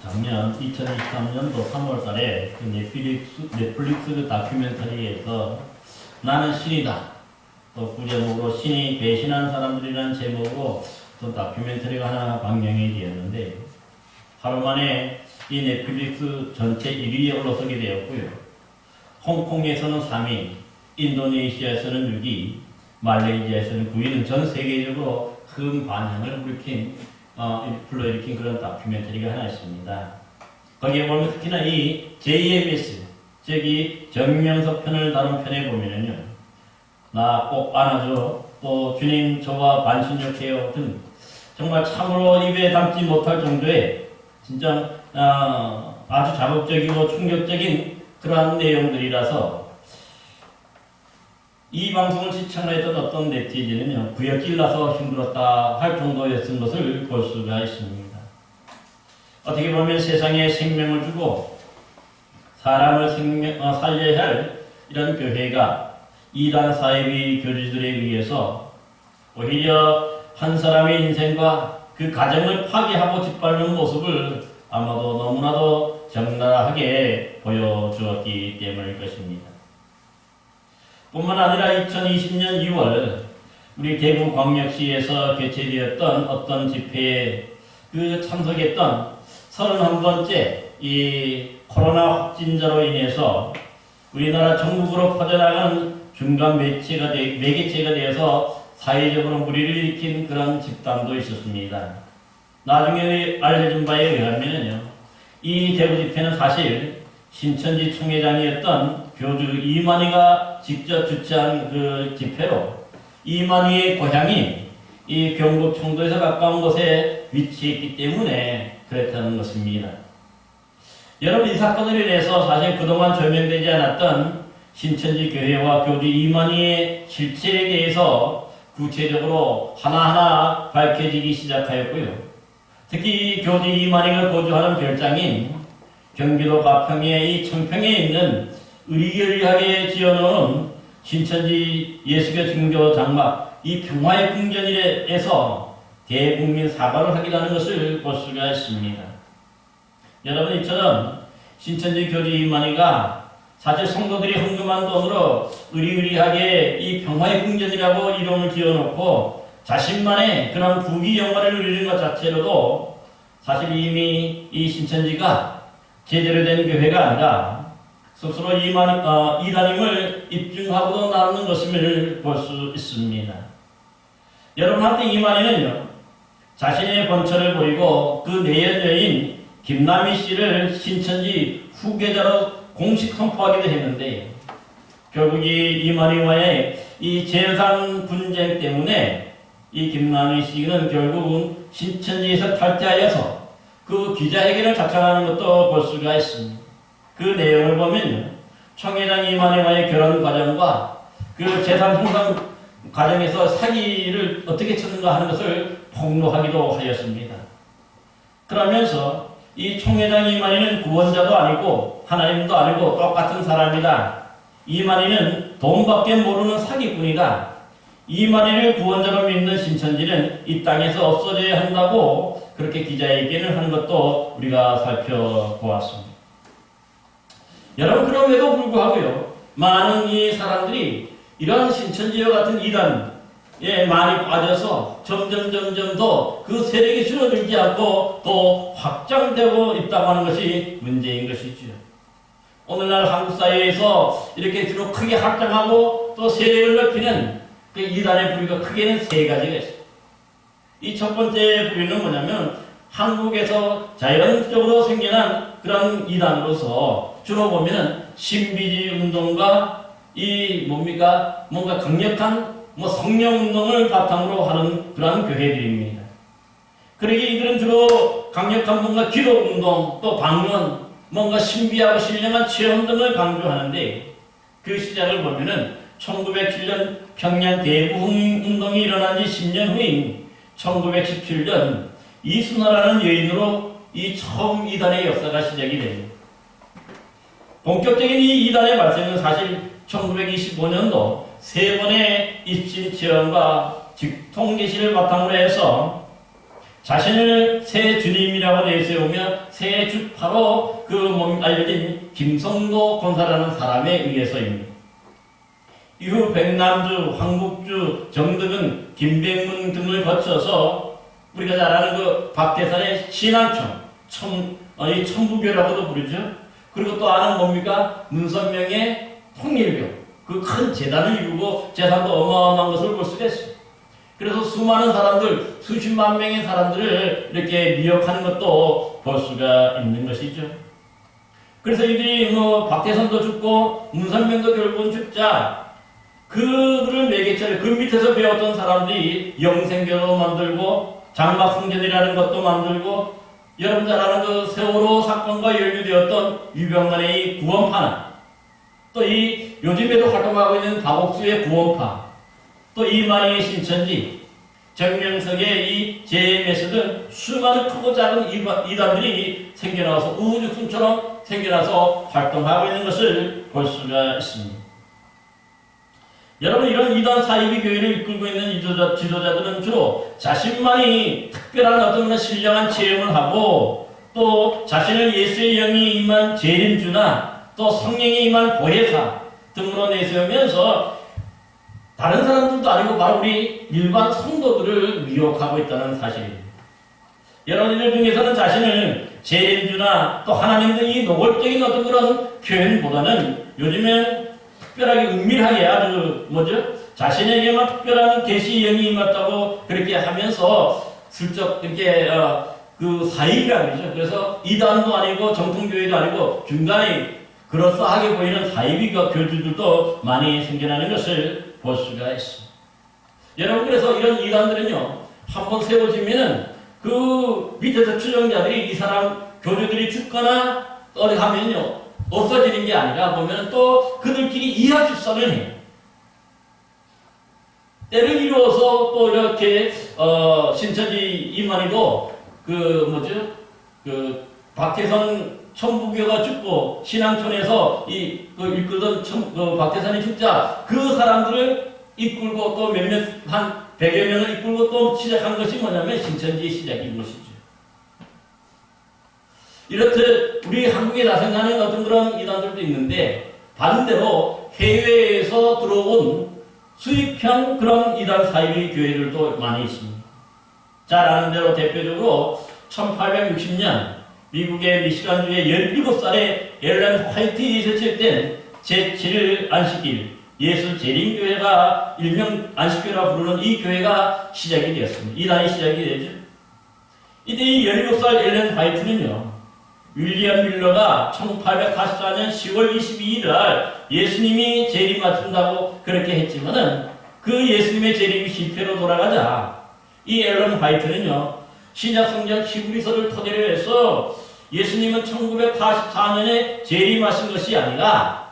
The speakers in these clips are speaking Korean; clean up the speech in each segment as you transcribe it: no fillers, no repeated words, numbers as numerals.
작년 2023년도 3월 달에 그 넷플릭스 그 다큐멘터리에서 나는 신이다. 또 그 제목으로 신이 배신한 사람들이라는 제목으로 또 다큐멘터리가 하나 방영이 되었는데 하루 만에 이 넷플릭스 전체 1위에 올라서게 되었고요. 홍콩에서는 3위, 인도네시아에서는 6위, 말레이시아에서는 9위는 전 세계적으로 큰 반향을 불러일으킨 그런 다큐멘터리가 하나 있습니다. 거기에 보면 특히나 이 JMS, 저기 정명석 편을 다룬 편에 보면은요, 나 꼭 안아줘, 또 주님 저와 반신욕해요 등 정말 참으로 입에 담지 못할 정도의 진짜 아주 자극적이고 충격적인 그러한 내용들이라서 이 방송을 시청을 했던 어떤 네티즌은요, 구역질 나서 힘들었다 할 정도였던 것을 볼 수가 있습니다. 어떻게 보면 세상에 생명을 주고 사람을 살려야 할 이런 교회가 이단 사이비 교주들에 의해서 오히려 한 사람의 인생과 그 가정을 파괴하고 짓밟는 모습을 아마도 너무나도 적나라하게 보여주었기 때문일 것입니다. 뿐만 아니라 2020년 2월 우리 대구광역시에서 개최되었던 어떤 집회에 그 참석했던 31번째 이 코로나 확진자로 인해서 우리나라 전국으로 퍼져나가는 중간 매개체가 되어서 사회적으로 무리를 일으킨 그런 집단도 있었습니다. 나중에 알려진 바에 의하면요, 이 대구 집회는 사실 신천지 총회장이었던 교주 이만희가 직접 주최한 그 집회로 이만희의 고향이 이 경북 청도에서 가까운 곳에 위치했기 때문에 그랬다는 것입니다. 여러분, 이 사건으로 인해서 사실 그동안 조명되지 않았던 신천지 교회와 교주 이만희의 실체에 대해서 구체적으로 하나하나 밝혀지기 시작하였고요. 특히 이 교주 이만희가 거주하는 별장인 경기도 가평의 이 청평에 있는 의리여리하게 지어놓은 신천지 예수교 증교 장막 이 평화의 궁전에서 대국민 사과를 하기라는 것을 볼 수가 있습니다. 여러분, 이처럼 신천지 교주 이만희가 사실 성도들이 헌금한 돈으로 의리의리하게 이 평화의 궁전이라고 이름을 지어놓고 자신만의 그런 부귀 영화를 누리는 것 자체로도 사실 이미 이 신천지가 제대로 된 교회가 아니라 스스로 이단임을 입증하고도 나오는 것임을 볼 수 있습니다. 여러분한테 이만희는요, 자신의 번처를 보이고 그 내연녀인 김남희 씨를 신천지 후계자로 공식 선포하기도 했는데, 결국 이 이만희와의 이 재산 분쟁 때문에 이 김남희 씨는 결국은 신천지에서 탈퇴하여서 그 기자회견을 자청하는 것도 볼 수가 있습니다. 그 내용을 보면요, 총회장 이만희와의 결혼 과정과 그 재산 형성 과정에서 사기를 어떻게 쳤는가 하는 것을 폭로하기도 하였습니다. 그러면서 이 총회장 이만희는 구원자도 아니고 하나님도 아니고 똑같은 사람이다. 이만희는 돈밖에 모르는 사기꾼이다. 이만희를 구원자로 믿는 신천지는 이 땅에서 없어져야 한다고 그렇게 기자회견을 하는 것도 우리가 살펴보았습니다. 여러분, 그럼에도 불구하고요, 많은 이 사람들이 이런 신천지와 같은 이단에 많이 빠져서 점점 더 그 세력이 줄어들지 않고 또 확장되고 있다고 하는 것이 문제인 것이죠. 오늘날 한국 사회에서 이렇게 주로 크게 확장하고 또 세력을 넓히는 그 이단의 부류가 크게는 세 가지가 있어요. 이 첫 번째 부류는 뭐냐면 한국에서 자연적으로 생겨난 그런 이단으로서 주로 보면은 신비주의 운동과 뭔가 강력한 성령 운동을 바탕으로 하는 그러한 교회들입니다. 그러기에 이들은 주로 강력한 뭔가 기도 운동, 또 방언, 뭔가 신비하고 신령한 체험 등을 강조하는데, 그 시작을 보면은 1907년 평양 대부흥 운동이 일어난 지 10년 후인 1917년 이순화라는 여인으로 이 처음 이단의 역사가 시작이 됩니다. 본격적인 이 이단의 발생은 사실 1925년도 세 번의 입신 체험과 직통 계시를 바탕으로 해서 자신을 새 주님이라고 내세우며 새 주파로 그 몸 알려진 김성도 권사라는 사람에 의해서입니다. 이후 백남주, 황국주, 정덕은, 김백문 등을 거쳐서 우리가 잘 아는 그 박태산의 신앙청, 이 천부교라고도 부르죠. 그리고 또 아는 뭡니까? 문선명의 통일교, 그 큰 재단을 이루고 재산도 어마어마한 것을 볼 수가 있어요. 그래서 수많은 사람들, 수십만 명의 사람들을 이렇게 미혹하는 것도 볼 수가 있는 것이죠. 그래서 이들이 박태선도 죽고 문선명도 결국은 죽자 그들을 매개체로 그 밑에서 배웠던 사람들이 영생교도 만들고 장막성전이라는 것도 만들고 여러분 잘 아는 그 세월호 사건과 연루되었던 유병만의 이 구원파나 또 이 요즘에도 활동하고 있는 박옥수의 구원파 또 이만희의 신천지 정명석의 이 JMS 등 수많은 크고 작은 이단들이 생겨나서 우후죽순처럼 생겨나서 활동하고 있는 것을 볼 수가 있습니다. 여러분 이런 이단 사이비 교회를 이끌고 있는 지도자들은 주로 자신만이 특별한 어떤 신령한 체험을 하고 또 자신을 예수의 영이 임한 재림주나 또 성령이 임한 보혜사 등으로 내세우면서 다른 사람들도 아니고 바로 우리 일반 성도들을 미혹하고 있다는 사실입니다. 여러분 이들 중에서는 자신을 재림주나 또 하나님 등이 노골적인 어떤 그런 표현보다는 요즘엔 특별하게 은밀하게 아주 자신에게만 특별한 계시 영이 임했다고 그렇게 하면서 슬쩍 이렇게 그 사이비라고 그러죠. 그래서 이단도 아니고 정통교회도 아니고 중간에 그럴싸하게 보이는 사이비 교주들도 많이 생겨나는 것을 볼 수가 있습니다. 여러분 그래서 이런 이단들은요 한번 세워지면은 그 밑에서 추종자들이 이 사람 교주들이 죽거나 어디 가면요 없어지는 게 아니라 보면 또 그들끼리 이합집산을 해요. 때를 이루어서 또 이렇게 신천지 이만희도 그 박태선 천부교가 죽고 신앙촌에서 이끌던 박태선이 죽자 그 사람들을 이끌고 또 한 100여 명을 이끌고 또 시작한 것이 뭐냐면 신천지의 시작인 것이죠. 이렇듯 우리 한국에 나생하는 어떤 그런 이단들도 있는데 반대로 해외에서 들어온 수입형 그런 이단 사이비 교회들도 많이 있습니다. 잘 아는 대로 대표적으로 1860년 미국의 미시간주의 17살의 엘렌 화이트에 제출된 제7일 안식일 예수 재림교회가 일명 안식교라 부르는 이 교회가 시작이 되었습니다. 이단이 시작이 되죠. 이때 이 17살 엘렌 화이트는요. 윌리엄 밀러가 1844년 10월 22일 날 예수님이 재림하신다고 그렇게 했지만은 그 예수님의 재림이 실패로 돌아가자 이 앨런 화이트는요. 신약성경 히브리서를 토대로 해서 예수님은 1944년에 재림하신 것이 아니라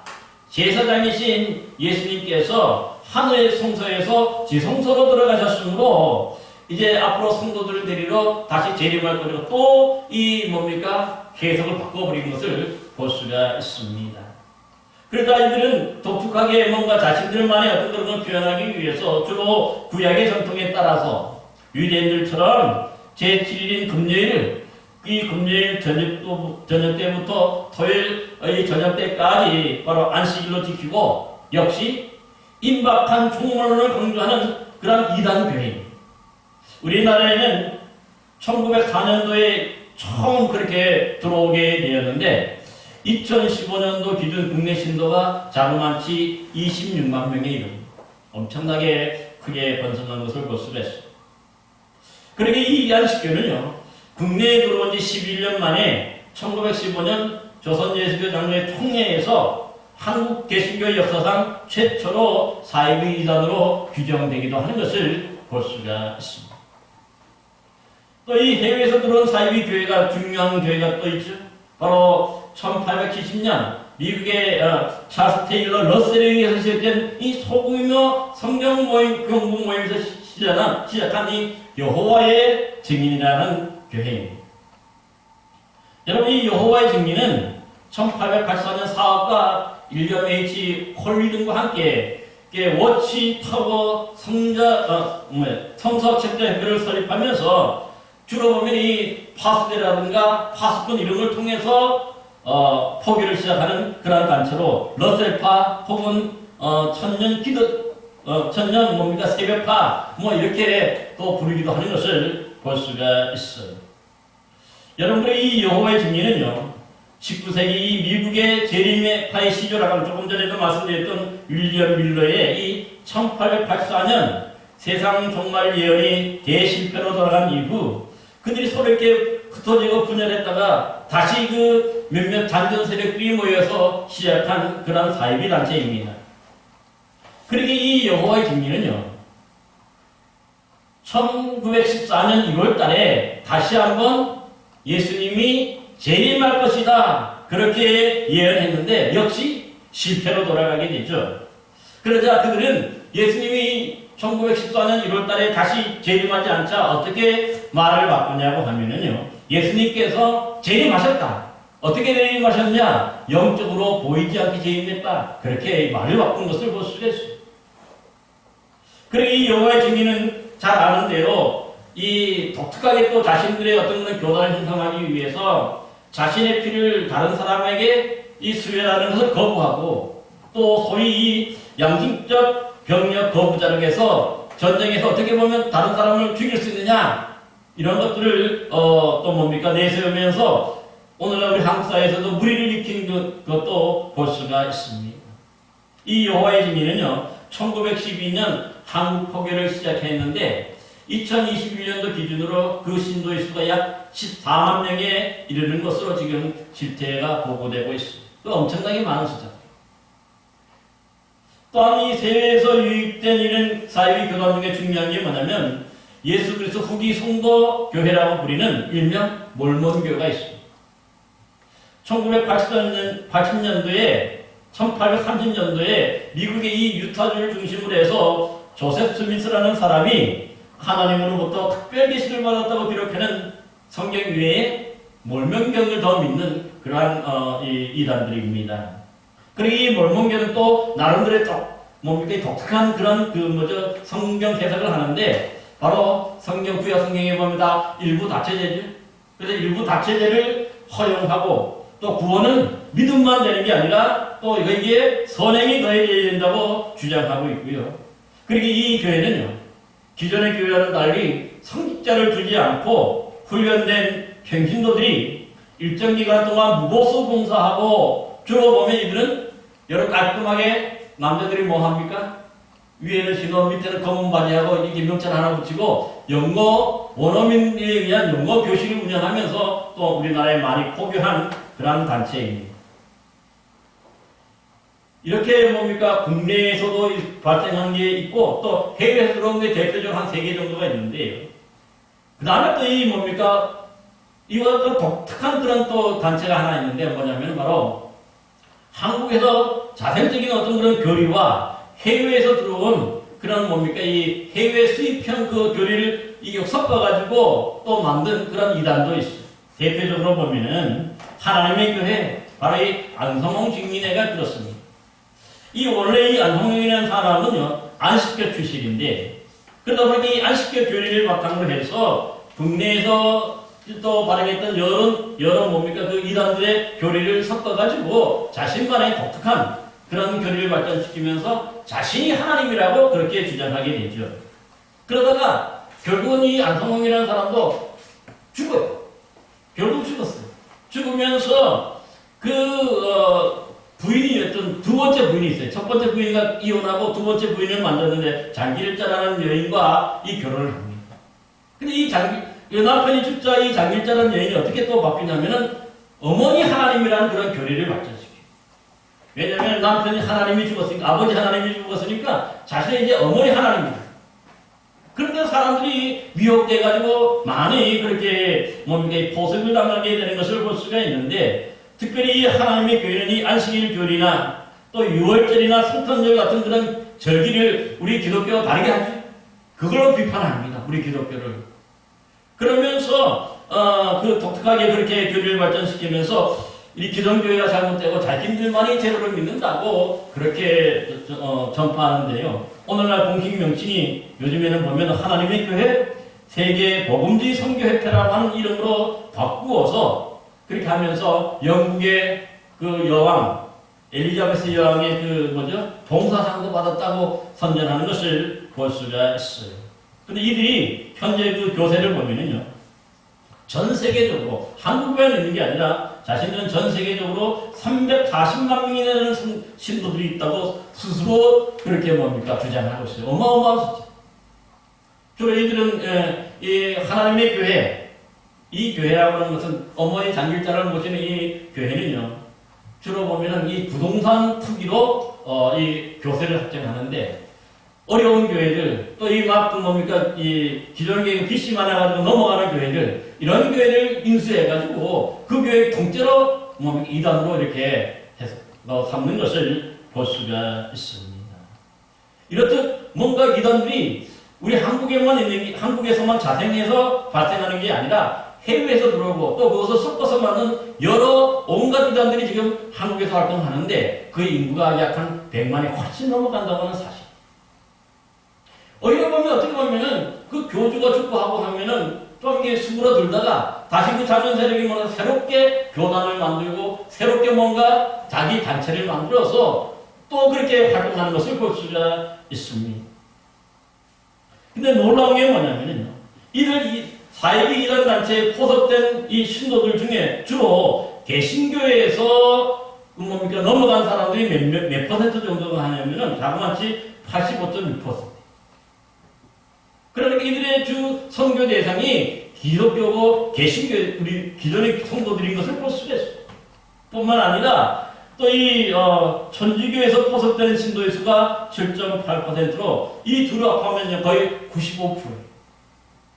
제사장이신 예수님께서 하늘의 성소에서 지성소로 들어가셨으므로 이제 앞으로 성도들을 데리러 다시 재림할 거리고 또 해석을 바꿔버린 것을 볼 수가 있습니다. 그래서 이들은 독특하게 뭔가 자신들만의 어떤 그런 걸 표현하기 위해서 주로 구약의 전통에 따라서 유대인들처럼 제7일인 금요일, 이 금요일 저녁 때부터 토요일 저녁 때까지 바로 안식일로 지키고 역시 임박한 종말론을 강조하는 그런 이단 교회입니다. 우리나라에는 1904년도에 처음 그렇게 들어오게 되었는데 2015년도 기준 국내 신도가 자그마치 26만 명에 이릅니다. 엄청나게 크게 번성한 것을 볼 수가 있습니다. 그러게 이 안식교는요. 국내에 들어온 지 11년 만에 1915년 조선예수교 장로회 총회에서 한국 개신교 역사상 최초로 사이비 이단으로 규정되기도 하는 것을 볼 수가 있습니다. 또 이 해외에서 들어온 사이비 교회가 중요한 교회가 또 있죠. 바로 1870년 미국의 찰스 테일러 러셀에 의해서 시작된 이 소규모 성경 모임, 경부 모임에서 시작한 이 여호와의 증인이라는 교회입니다. 여러분 이 여호와의 증인은 1884년 사업가 윌리엄 H. 콜리 등과 함께 워치 타워 성서 책자 협회를 설립하면서 주로 보면 이 파수대라든가 파수꾼 이런 걸 통해서 포교를 시작하는 그러한 단체로 러셀파 혹은 천년 뭡니까 새벽파 뭐 이렇게 또 부르기도 하는 것을 볼 수가 있어요. 여러분들의 이 여호와의 증인은요, 19세기 이 미국의 재림파의 시조라고 조금 전에도 말씀드렸던 윌리엄 밀러의 이 1884년 세상 종말 예언이 대실패로 돌아간 이후 그들이 서로 이렇게 흩어지고 분열했다가 다시 그 몇몇 잔전 세력들이 모여서 시작한 그런 사이비 단체입니다. 그러게 이 여호와의 증인은요, 1914년 1월 달에 다시 한번 예수님이 재림할 것이다 그렇게 예언했는데 역시 실패로 돌아가게 되죠. 그러자 그들은 예수님이 1914년 1월 달에 다시 재림하지 않자 어떻게 말을 바꾸냐고 하면은요, 예수님께서 재림하셨다. 어떻게 재림하셨냐? 영적으로 보이지 않게 재림했다. 그렇게 말을 바꾼 것을 볼 수가 있어요. 그리고 이 여호와의 증인은 잘 아는 대로 이 독특하게 또 자신들의 어떤 그런 교단을 형성하기 위해서 자신의 피를 다른 사람에게 이 수혈하는 것을 거부하고 또 소위 이 양심적 병력 거부자력에서 전쟁에서 어떻게 보면 다른 사람을 죽일 수 있느냐 이런 것들을 또 뭡니까 내세우면서 오늘날 우리 한국 사회에서도 무리를 일으킨 것도 볼 수가 있습니다. 이 여호와의 증인은요 1912년 한국 포교를 시작했는데 2021년도 기준으로 그 신도의 수가 약 14만 명에 이르는 것으로 지금 실태가 보고되고 있습니다. 그 엄청나게 많은 숫자. 또한 이 세계에서 유입된 이런 사회의 교단 중에 중요한 게 뭐냐면 예수 그리스도 후기 성도 교회라고 부리는 일명 몰몬교가 있습니다. 1980년도에 1830년도에 미국의 이 유타주를 중심으로 해서 조셉 스미스라는 사람이 하나님으로부터 특별 계시를 받았다고 기록하는 성경 외에 몰몬교를 더 믿는 그러한 이단들입니다. 그리고 이 몰몬교는 또 나름대로의 독특한 그런 성경 해석을 하는데 바로 성경 구약 성경에 보면 다 일부 다체제죠. 그래서 일부 다체제를 허용하고 또 구원은 믿음만 되는 게 아니라 또 여기에 선행이 더해져야 된다고 주장하고 있고요. 그리고 이 교회는요, 기존의 교회와는 달리 성직자를 두지 않고 훈련된 평신도들이 일정 기간 동안 무보수 봉사하고 주로 보면 이들은 여러 깔끔하게 남자들이 뭐 합니까? 위에는 흰옷 밑에는 검은 바지하고 이렇게 명찰 하나 붙이고 영어 원어민에 의한 영어 교실을 운영하면서 또 우리나라에 많이 포교한 그런 단체입니다. 이렇게 뭡니까 국내에서도 발생한 게 있고 또 해외에서 들어온 게 대표적으로 한 3개 정도가 있는데요. 그 다음에 또 이 뭡니까 이와 또 독특한 그런 또 단체가 하나 있는데 뭐냐면 바로 한국에서 자생적인 어떤 그런 교리와 해외에서 들어온 그런 뭡니까 이 해외 수입형 그 교리를 이게 섞어가지고 또 만든 그런 이단도 있어요. 대표적으로 보면은 하나님의 교회 바로 이 안성홍 증인회가 그렇습니다. 이 원래 이 안성홍이라는 사람은요 안식교 출신인데 그러다 보니까 이 안식교 교리를 바탕으로 해서 국내에서 또 발행했던 여러 뭡니까 그 이단들의 교리를 섞어가지고 자신만의 독특한 그런 교리를 발전시키면서 자신이 하나님이라고 그렇게 주장하게 되죠. 그러다가 결국은 이 안성홍이라는 사람도 죽어요. 결국 죽었어요. 죽으면서 부인이었던 두 번째 부인이 있어요. 첫 번째 부인과 이혼하고 두 번째 부인을 만났는데 장길자라는 여인과 이 결혼을 합니다. 근데 이 남편이 죽자 이 장길자라는 여인이 어떻게 또 바뀌냐면은 어머니 하나님이라는 그런 교리를 발전시켜요. 왜냐면 남편이 하나님이 죽었으니까, 아버지 하나님이 죽었으니까 자신의 이제 어머니 하나님이다. 그런데 사람들이 미혹돼가지고 많이 그렇게 포섭을 당하게 되는 것을 볼 수가 있는데 특별히 하나님의 교회는 이 안식일 교리나 또 유월절이나 성탄절 같은 그런 절기를 우리 기독교와 다르게 하죠. 그걸로 비판합니다. 우리 기독교를. 그러면서 그 독특하게 그렇게 교리를 발전시키면서 이 기독교회가 잘못되고 자신들만이 제도를 믿는다고 그렇게 전파하는데요. 오늘날 공식 명칭이 요즘에는 보면 하나님의 교회, 세계 복음주의 선교협회라고 하는 이름으로 바꾸어서 그렇게 하면서 영국의 그 여왕 엘리자베스 여왕의 그 뭐죠? 봉사상도 받았다고 선전하는 것을 볼 수가 있어요. 근데 이들이 현재 그 교세를 보면은요, 전 세계적으로 한국에만 있는 게 아니라 자신들은 전 세계적으로 340만 명이 되는 신도들이 있다고 스스로 그렇게 뭡니까 주장하고 있어요. 어마어마한 숫자. 주로 이들은 이 하나님의 교회, 이 교회라고 하는 것은 어머니 장길자를 모시는 이 교회는요, 주로 보면은 이 부동산 투기로 이 교세를 확정하는데, 어려운 교회들, 또 이 막 뭡니까 이 기존 교회 빚이 많아가지고 넘어가는 교회들, 이런 교회를 인수해가지고 그 교회 통째로 뭐 이단으로 이렇게 해서 삼는 것을 볼 수가 있습니다. 이렇듯 뭔가 이단들이 우리 한국에만 있는, 한국에서만 자생해서 발생하는 게 아니라 해외에서 들어오고 또 거기서 섞어서 만든 여러 온갖 이단들이 지금 한국에서 활동하는데 그 인구가 약 한 100만이 훨씬 넘어간다고 하는 사실. 어디가 보면 어떻게 보면은 그 교주가 죽고 하고 하면은 좀 이게 수그러들다가 다시 그 자전 세력이 뭔가 새롭게 교단을 만들고 새롭게 뭔가 자기 단체를 만들어서 또 그렇게 활동하는 것을 볼 수가 있습니다. 근데 놀라운 게 뭐냐면요, 이들 사회비 이단 단체에 포섭된 이 신도들 중에 주로 개신교회에서 뭡니까 넘어간 사람들이 몇 퍼센트 정도가 하냐면은 자그마치 85.6%. 그러니까 이들의 주 선교 대상이 기독교고 개신교, 우리 기존의 성도들인 것을 볼 수가 있어요. 뿐만 아니라 또 이 천주교에서 포섭되는 신도의 수가 7.8%로 이 둘을 합하면 거의 95%.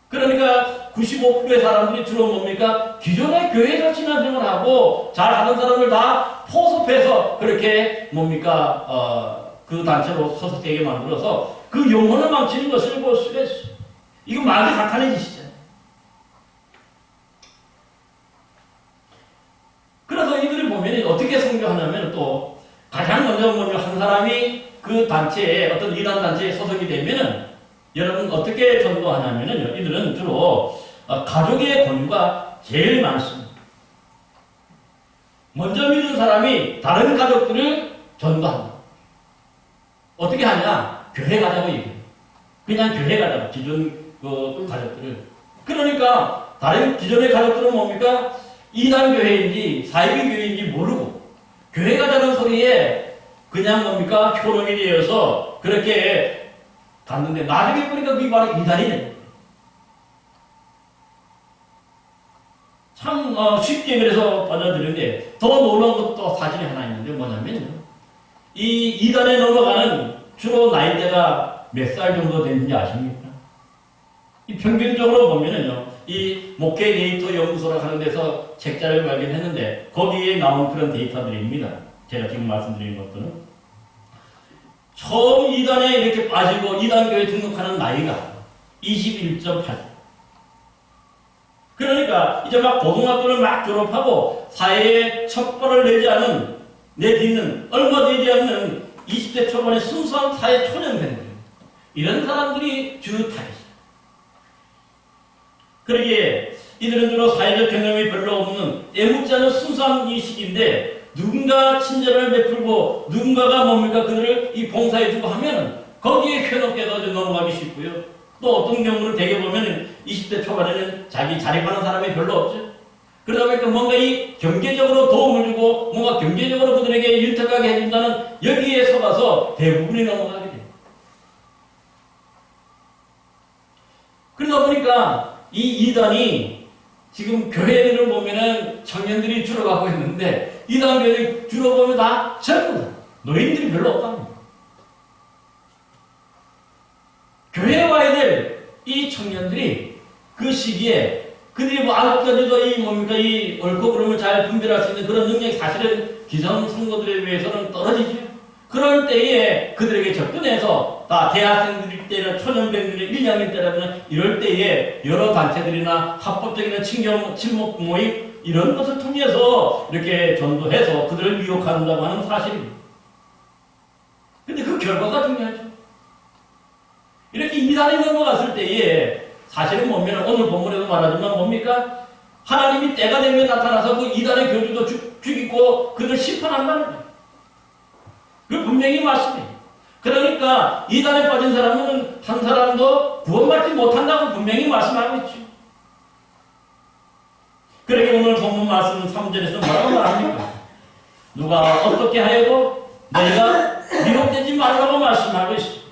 그러니까 95%의 사람들이 주로 뭡니까? 기존의 교회에서 신앙생활을 하고 잘하는 사람을 다 포섭해서 그렇게 뭡니까? 그 단체로 소속되게 만들어서 그 영혼을 망치는 것을 볼 수가 있어요. 이건 마귀 사탄의 짓이잖아요. 그래서 이들을 보면 어떻게 선교하냐면 또 가장 먼저 보면 한 사람이 그 단체에 어떤 이단 단체에 소속이 되면은 여러분 어떻게 전도하냐면요, 이들은 주로 가족의 권유가 제일 많습니다. 먼저 믿은 사람이 다른 가족들을 전도한다. 어떻게 하냐? 교회 가자고 얘기해요. 그냥 교회 가자고, 기존 그 가족들을. 그러니까 다른 기존의 가족들은 뭡니까? 이단 교회인지 사이비 교회인지 모르고 교회 가자는 소리에 그냥 뭡니까? 효력이 되어서 그렇게 갔는데 나중에 보니까 그게 바로 이단이네. 참 쉽게 그래서 빠져드는데 더 놀라운 것도 사진이 하나 있는데 뭐냐면요, 이 이단에 넘어가는 주로 나이대가 몇 살 정도 되는지 아십니까? 이 평균적으로 보면은요, 이 목회 데이터 연구소라고 하는 데서 책자를 발견했는데 거기에 나온 그런 데이터들입니다. 제가 지금 말씀드리는 것들은 처음 이단에 이렇게 빠지고 이단교에 등록하는 나이가 21.8세. 그러니까 이제 막 고등학교를 막 졸업하고 사회에 첫 발을 내딛는 얼마 되지 않는 20대 초반의 순수한 사회 초년생들, 이런 사람들이 주 타깃이다. 그러기에 이들은 주로 사회적 경험이 별로 없는 애묻지 않은 순수한 이 시기인데 누군가 친절을 베풀고 누군가가 뭡니까 그들을 이 봉사해주고 하면은 거기에 쾌노께도 넘어가기 쉽고요. 또 어떤 경우는 대개 보면 20대 초반에는 자기 자립하는 사람이 별로 없죠. 그러다 보니까 뭔가 이 경제적으로 도움을 주고 뭔가 경제적으로 그들에게 일터가게 해준다는 여기에 속아서 대부분이 넘어가게 돼요. 그러다 보니까 이 이단이 지금 교회들을 보면은 청년들이 줄어가고 있는데 이단 교회들 주로 보면 다 젊은 노인들이 별로 없답니다. 교회에 와야 될 이 청년들이 그 시기에 그들이 뭐 아직까지도 이 뭡니까 이 옳고 그름을 잘 분별할 수 있는 그런 능력이 사실은 기성 성도들에 비해서는 떨어지죠. 그럴 때에 그들에게 접근해서 다 대학생들 때나 초년생들의 1, 2학년 때라면 이럴 때에 여러 단체들이나 합법적인 친목 모임 이런 것을 통해서 이렇게 전도해서 그들을 미혹한다고 하는 사실입니다. 근데 그 결과가 중요하죠. 이렇게 이단에 넘어갔을 때에 사실은 보면 오늘 본문에도 말하지만 뭡니까? 하나님이 때가 되면 나타나서 그 이단의 교주도 죽이고 그들 심판한다는 거예요. 그 분명히 말씀이에요. 그러니까 이단에 빠진 사람은 한 사람도 구원받지 못한다고 분명히 말씀하고 있죠. 그러게 오늘 본문 말씀 3절에서 뭐라고 말합니까? 누가 어떻게 하여도 너희가 미혹되지 말라고 말씀하고 있어요.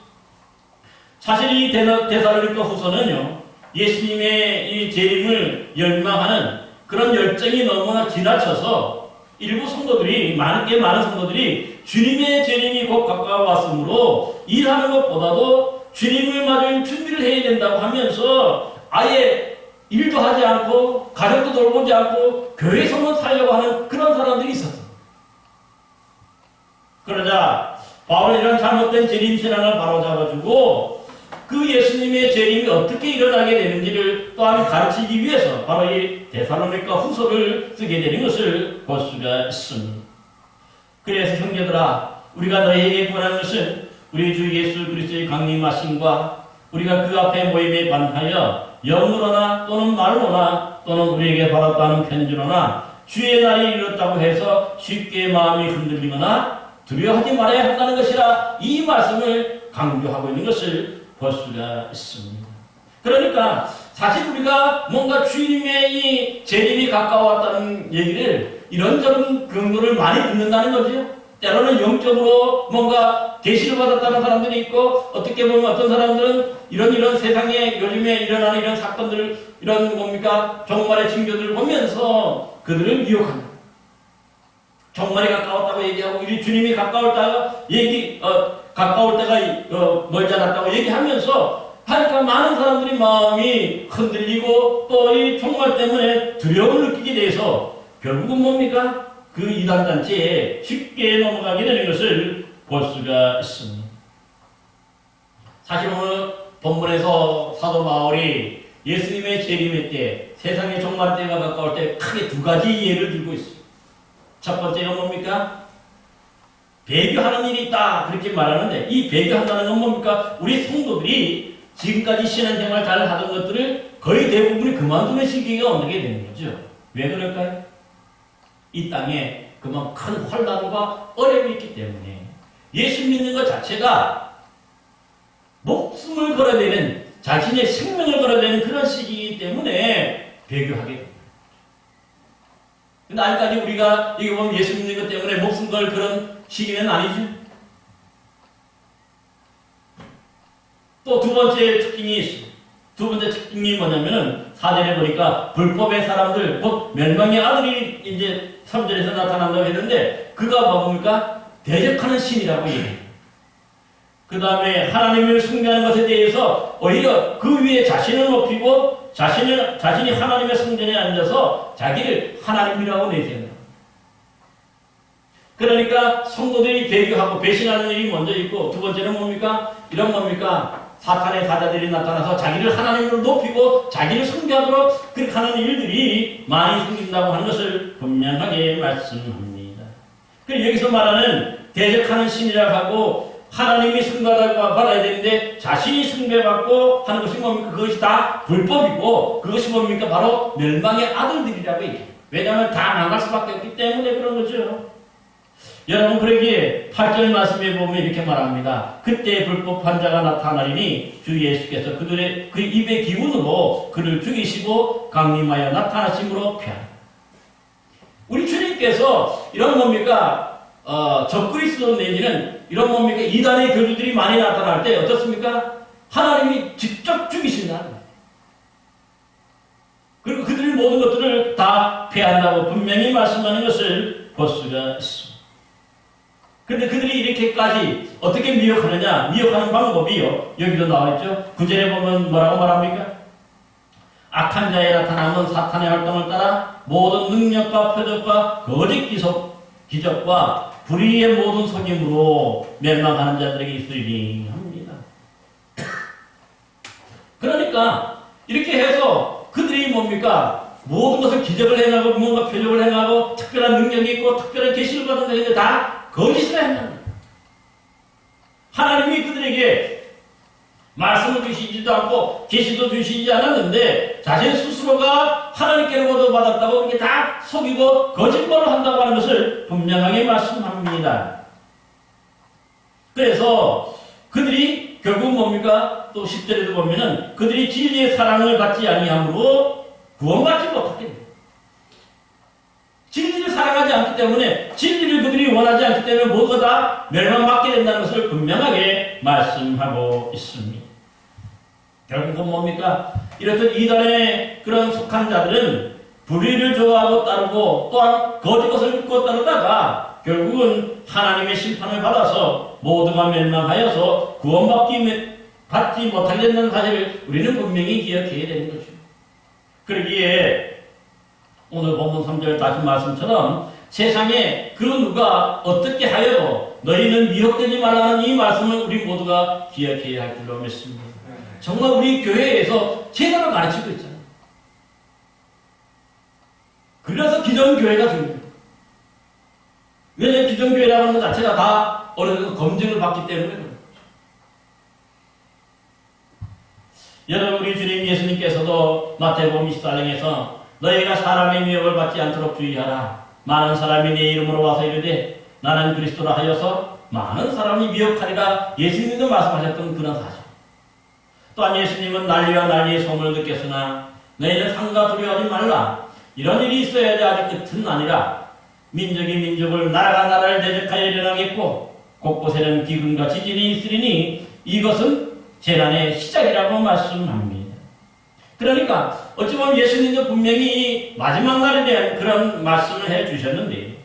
사실 이 데살로니가 후서는요, 예수님의 이 재림을 열망하는 그런 열정이 너무나 지나쳐서 일부 성도들이, 많은 성도들이 주님의 재림이 곧 가까워왔으므로 일하는 것보다도 주님을 맞을 준비를 해야 된다고 하면서 아예 일도 하지 않고 가족도 돌보지 않고 교회에서만 살려고 하는 그런 사람들이 있었어요. 그러자 바울은 이런 잘못된 재림 신앙을 바로잡아주고 그 예수님의 재림이 어떻게 일어나게 되는지를 또한 가르치기 위해서 바로 이 데살로니가 후서를 쓰게 되는 것을 볼 수가 있습니다. 그래서 형제들아, 우리가 너희에게 권하는 것은 우리 주 예수 그리스도의 강림하심과 우리가 그 앞에 모임에 관하여 영으로나 또는 말로나 또는 우리에게 받았다는 편지로나 주의 날이 이르렀다고 해서 쉽게 마음이 흔들리거나 두려워하지 말아야 한다는 것이라 이 말씀을 강조하고 있는 것을 볼 수가 있습니다. 그러니까 사실 우리가 뭔가 주님의 이 재림이 가까웠다는 얘기를 이런저런 경로를 많이 듣는다는 거죠. 때로는 영적으로 뭔가 계시를 받았다는 사람들이 있고, 어떻게 보면 어떤 사람들은 이런 세상에 요즘에 일어나는 이런 사건들, 이런 뭡니까 종말의 징조들을 보면서 그들을 미혹합니다. 종말이 가까웠다고 얘기하고, 우리 주님이 가까울 때가 멀지 않았다고 얘기하면서 하니까 많은 사람들이 마음이 흔들리고 또 이 종말 때문에 두려움을 느끼게 돼서 결국은 뭡니까? 그 이단단체에 쉽게 넘어가게 되는 것을 볼 수가 있습니다. 사실 오늘 본문에서 사도 바울이 예수님의 재림의 때, 세상의 종말 때가 가까울 때 크게 두 가지 예를 들고 있습니다. 첫 번째가 뭡니까? 배교하는 일이 있다, 그렇게 말하는데, 이 배교한다는 건 뭡니까? 우리 성도들이 지금까지 신앙생활 잘 하던 것들을 거의 대부분이 그만두는 시기가 오게 되는 거죠. 왜 그럴까요? 이 땅에 그만 큰 혼란과 어려움이 있기 때문에 예수 믿는 것 자체가 목숨을 걸어내는, 자신의 생명을 걸어내는 그런 시기이기 때문에 배교하게 됩니다. 근데 아직까지 우리가 이게 보면 예수 믿는 것 때문에 목숨 걸 그런 시기는 아니죠. 또 두 번째 특징이 있습니다. 두 번째 특징이 뭐냐면은 4절에 보니까 불법의 사람들, 곧 멸망의 아들이 이제 3절에서 나타난다고 했는데, 그가 뭡니까? 대적하는 신이라고 얘기해요. 그 다음에 하나님을 숭배하는 것에 대해서 오히려 그 위에 자신을 높이고 자신이 하나님의 성전에 앉아서 자기를 하나님이라고 내세운다. 그러니까 성도들이 배교하고 배신하는 일이 먼저 있고, 두 번째는 뭡니까? 이런 뭡니까? 사탄의 사자들이 나타나서 자기를 하나님으로 높이고 자기를 숭배하도록 그렇게 하는 일들이 많이 생긴다고 하는 것을 분명하게 말씀합니다. 그래서 여기서 말하는 대적하는 신이라고 하고 하나님이 숭배받아야 되는데 자신이 숭배받고 하는 것이 뭡니까? 그것이 다 불법이고 그것이 뭡니까? 바로 멸망의 아들들이라고 얘기해요. 왜냐하면 다 망할 수밖에 없기 때문에 그런 거죠. 여러분, 그러기에 8절 말씀에 보면 이렇게 말합니다. 그때 불법 환자가 나타나리니 주 예수께서 그들의 그 입의 기운으로 그를 죽이시고 강림하여 나타나심으로 피하라. 우리 주님께서 이런 뭡니까? 적그리스도 내지는 이런 뭡니까? 이단의 교주들이 많이 나타날 때 어떻습니까? 하나님이 직접 죽이신다는 거예요. 그리고 그들의 모든 것들을 다 패한다고 분명히 말씀하는 것을 볼 수가 있습니다. 근데 그들이 이렇게까지 어떻게 미혹하느냐? 미혹하는 방법이요, 여기도 나와있죠. 9절에 보면 뭐라고 말합니까? 악한 자에 나타나는 사탄의 활동을 따라 모든 능력과 표적과 거짓 기적과 불의의 모든 속임으로 멸망하는 자들에게 있으리니 합니다. 그러니까 이렇게 해서 그들이 뭡니까? 모든 것을 기적을 행하고 뭔가 표적을 행하고 특별한 능력이 있고 특별한 계시를 받은 자인데 다 거짓을 했는 거예요. 하나님이 그들에게 말씀을 주시지도 않고 계시도 주시지 않았는데 자신 스스로가 하나님께로부터 받았다고 이렇게 다 속이고 거짓말을 한다고 하는 것을 분명하게 말씀합니다. 그래서 그들이 결국 뭡니까? 또 10절에도 보면은 그들이 진리의 사랑을 받지 아니함으로 구원받지 못하게 됩니다. 진리를 사랑하지 않기 때문에 진리를 그들이 원하지 않기 때문에 모두가 다 멸망받게 된다는 것을 분명하게 말씀하고 있습니다. 결국은 뭡니까? 이렇듯 이단의 그런 속한 자들은 불의를 좋아하고 따르고 또한 거짓 것을 믿고 따르다가 결국은 하나님의 심판을 받아서 모두가 멸망하여서 구원받지 못하게 된다는 사실을 우리는 분명히 기억해야 되는 거죠. 그러기에 오늘 본문 3절 다시 말씀처럼 세상에 그 누가 어떻게 하여도 너희는 미혹되지 말라는 이 말씀을 우리 모두가 기억해야 할 줄로 믿습니다. 정말 우리 교회에서 제대로 가르치고 있잖아요. 그래서 기존교회가 중요해요. 왜냐하면 기존교회라는 것 자체가 다 어느 정도 검증을 받기 때문에 그래요. 여러분, 우리 주님 예수님께서도 마태복음 24장에서 너희가 사람의 미혹을 받지 않도록 주의하라. 많은 사람이 내 이름으로 와서 이르되 나는 그리스도라 하여서 많은 사람이 미혹하리라. 예수님도 말씀하셨던 그런 사실. 또한 예수님은 난리와 난리의 소문을 듣겠으나 너희는 상가 두려워하지 말라. 이런 일이 있어야지 아직 끝은 아니라 민족이 민족을 나라가 나라를 대적하여 일어나겠고 곳곳에는 기근과 지진이 있으리니 이것은 재난의 시작이라고 말씀합니다. 그러니까 어찌 보면 예수님도 분명히 마지막 날에 대한 그런 말씀을 해주셨는데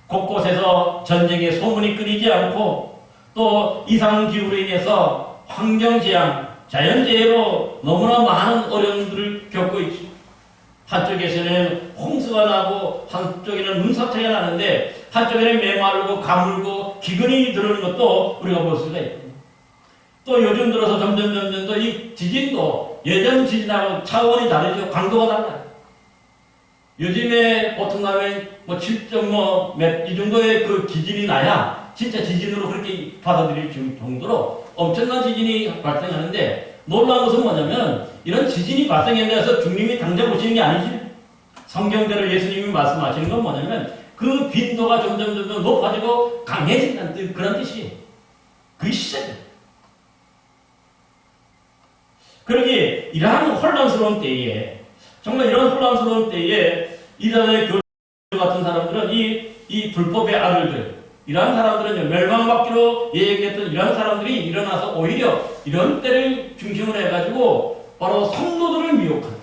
곳곳에서 전쟁의 소문이 끊이지 않고 또 이상기후로 인해서 환경재앙, 자연재해로 너무나 많은 어려움들을 겪고 있죠. 한쪽에서는 홍수가 나고 한쪽에는 눈사태가 나는데 한쪽에는 메마르고 가물고 기근이 들어오는 것도 우리가 볼 수가 있고 또 요즘 들어서 점점 또 이 지진도 예전 지진하고 차원이 다르죠. 강도가 달라요. 요즘에 보통 가면 뭐 7.뭐 이 정도의 그 지진이 나야 진짜 지진으로 그렇게 받아들일 정도로 엄청난 지진이 발생하는데 놀라운 것은 뭐냐면 이런 지진이 발생해서 주님이 당장 오시는 게 아니지. 성경대로 예수님이 말씀하시는 건 뭐냐면 그 빈도가 점점 높아지고 강해진다는 그런 뜻이에요. 그게 시작이에요. 그러기 이러한 혼란스러운 때에 정말 이런 혼란스러운 때에 이단의 교주 같은 사람들은 이 불법의 아들들 이러한 사람들은 멸망받기로 얘기했던 이러한 사람들이 일어나서 오히려 이런 때를 중심으로 해가지고 바로 성도들을 미혹하는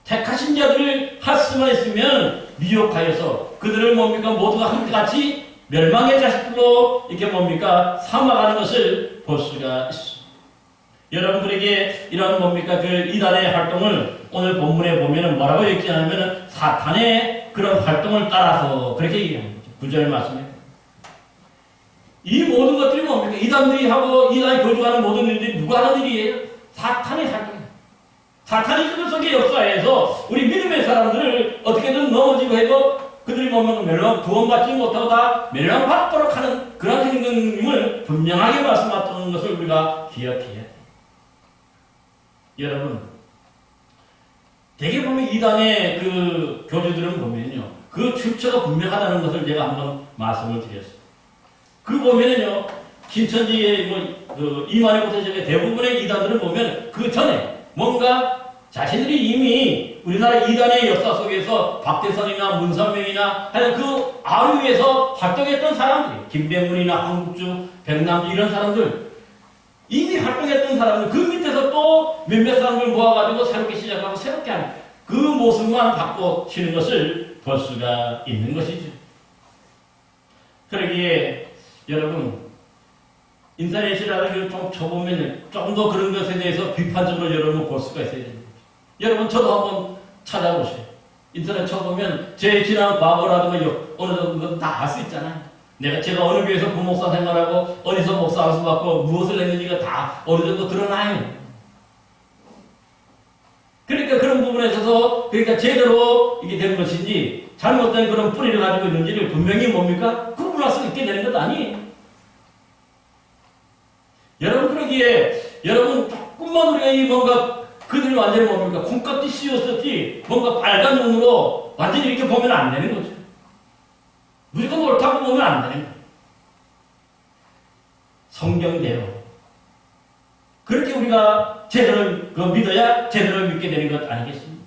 택하신 자들을 할 수만 있으면 미혹하여서 그들을 뭡니까 모두가 함같이 멸망의 자식들로 이렇게 뭡니까 삼아가는 것을 볼 수가 있습니다. 여러분들에게 이런 뭡니까 그 이단의 활동을 오늘 본문에 보면은 뭐라고 얘기하냐면은 사탄의 그런 활동을 따라서 그렇게 얘기합니다. 9절 말씀에 이 모든 것들이 뭡니까 이단들이 하고 이단이 교주하는 모든 일들이 누가 하는 일이에요? 사탄의 활동이에요. 사탄이 그들 속에 역사해서 우리 믿음의 사람들을 어떻게든 넘어지고 해도 그들이 보면 구원받지 못하고 다 멸망받도록 하는 그런 행동임을 분명하게 말씀하셨던 것을 우리가 기억해야 돼요. 여러분, 대개 보면 이단의 그 교주들은 보면요, 그 출처가 분명하다는 것을 제가 한번 말씀을 드렸어요. 그 보면은요, 신천지의 이만희 고대적의 대부분의 이단들을 보면 그 전에 뭔가 자신들이 이미 우리나라 이단의 역사 속에서 박대선이나 문선명이나 하여튼 그 아류에서 활동했던 사람들이 김병문이나 황국주, 백남주 이런 사람들 이미 활동했던 사람들 그 밑에서 또 몇몇 사람들 모아가지고 새롭게 시작하고 새롭게 하는 그 모습만 바꿔치는 것을 볼 수가 있는 것이죠. 그러기에 여러분 인터넷이라는 걸 좀 쳐보면 좀 더 그런 것에 대해서 비판적으로 여러분 볼 수가 있어야 됩니다. 여러분 저도 한번 찾아보세요. 인터넷 쳐보면 제 지난 과거라든가 어느 정도 다 알 수 있잖아요. 제가 어느 교회에서 부목사 생활하고 어디서 목사 안수 받고 무엇을 했는지가 다 어느 정도 드러나요. 그러니까 그런 부분에 있어서 그러니까 제대로 이게 된 것인지 잘못된 그런 뿌리를 가지고 있는지를 분명히 뭡니까? 구분할 수 있게 되는 것 아니에요. 여러분 그러기에 여러분 조금만 우리가 이 뭔가 그들이 완전히 뭡니까? 콩깍지 씌웠었지 뭔가 빨간 눈으로 완전히 이렇게 보면 안 되는 거죠. 무조건 옳다고 보면 안 되는 거예요. 성경대로 그렇게 우리가 제대로 믿어야 제대로 믿게 되는 것 아니겠습니까?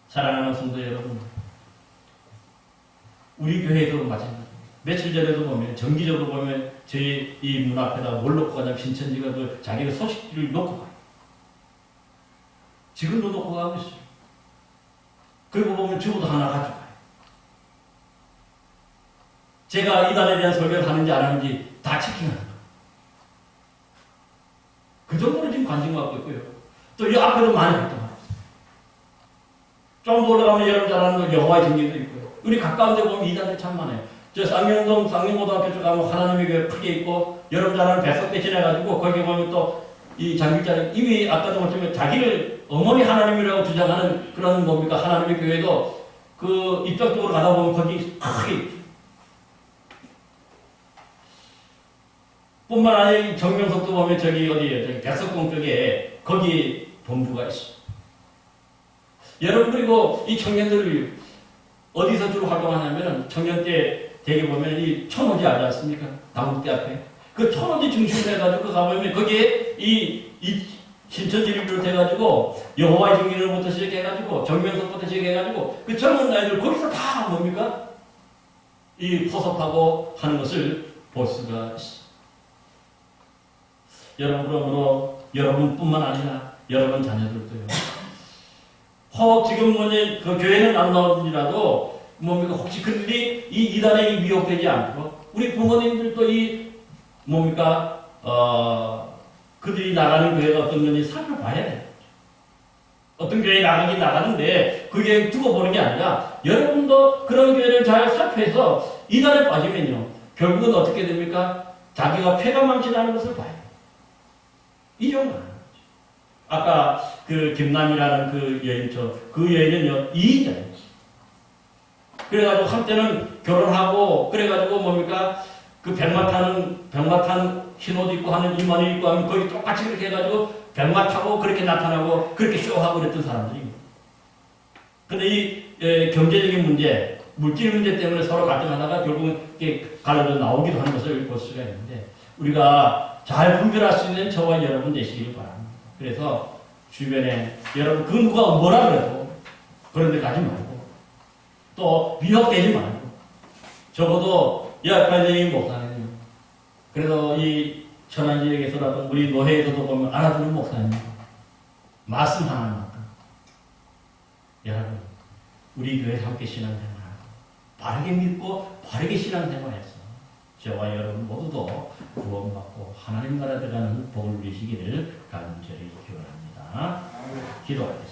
사랑하는 성도 여러분, 우리 교회도 마찬가지입니다. 며칠 전에도 보면 정기적으로 보면 저희 이 문 앞에다 뭘 놓고 가냐면 신천지가 그 자기가 소식지를 놓고 가요. 지금도 놓고 가고 있어요. 그리고 보면 주보도 하나 가져가요. 제가 이단에 대한 설교를 하는지 안 하는지 다 체킹하는 거예요. 그 정도로 지금 관심 갖고 있고요. 또 이 앞에도 많이 활동하고 있어요. 좀 더 올라가면 여러분 잘 아는 여호와의 증인도 있고요. 우리 가까운 데 보면 이단들 참 많아요. 저 쌍용동 쌍용고등학교 쪽 가면 하나님의 교회 크게 있고, 여러분 잘 아는 백석대 지나가지고 거기 보면 또 이 장길자는 이미 아까도 말했지만 자기를 어머니 하나님이라고 주장하는 그런 뭡니까 하나님의 교회도 그 이쪽 쪽으로 가다 보면 거기 크게 있죠. 뿐만 아니라 정명석도 보면 저기 어디에 저기 백석동 쪽에 거기 본부가 있어. 여러분 그리고 이 청년들이 어디서 주로 활동하냐면은 청년 때 대개 보면 이 천호지 알지 않습니까? 당국대 앞에 그 천호지 중심으로 해가지고 가보면 거기에 이 신천지를 비롯해가지고 여호와의 증인으로부터 시작해가지고 정명석부터 시작해가지고 그 젊은 아이들 거기서 다 뭡니까? 이 포섭하고 하는 것을 볼 수가 있어. 여러분 그러므로 여러분뿐만 아니라 여러분 자녀들도요. 지금 뭐냐 그 교회는 안 나오더라도 뭡니까 혹시 그들이 이 이단에 미혹되지 않도록 우리 부모님들도 이 뭡니까 그들이 나가는 교회가 어떤 건지 살펴봐야 돼요. 어떤 교회에 나가긴 나가는데 그게 두고 보는 게 아니라 여러분도 그런 교회를 잘 살펴서 이단에 빠지면요 결국은 어떻게 됩니까? 자기가 폐가 망신하는 것을 봐요. 이 정도는 아까 그 김남이라는 그 여인처럼 그 여인은요 이인자예요. 그래가지고 한때는 결혼하고 그래가지고 뭡니까 그 백마 탄 흰옷 입고 하는 이만희 입고 하면 거기 똑같이 그렇게 해가지고 백마 타고 그렇게 나타나고 그렇게 쇼하고 그랬던 사람들입니다. 근데 이 경제적인 문제, 물질 문제 때문에 서로 갈등하다가 결국은 갈라져 나오기도 하는 것을 볼 수가 있는데 우리가 잘 분별할 수 있는 저와 여러분 되시기를 바랍니다. 그래서 주변에 여러분 그 누가 뭐라 그래도 그런 데 가지 말고 또 미혹되지 말고 적어도 여학파적인 목사님 그래도 이 천안지역에서라도 우리 노회에서도 보면 알아주는 목사님 말씀 하나만큼 여러분 우리 교회 함께 신앙생활하고 바르게 믿고 바르게 신앙생활해서 저와 여러분 모두도 구원받고 하나님 나라 들어가는 복을 누리시기를 간절히 기원합니다. 기도하겠습니다.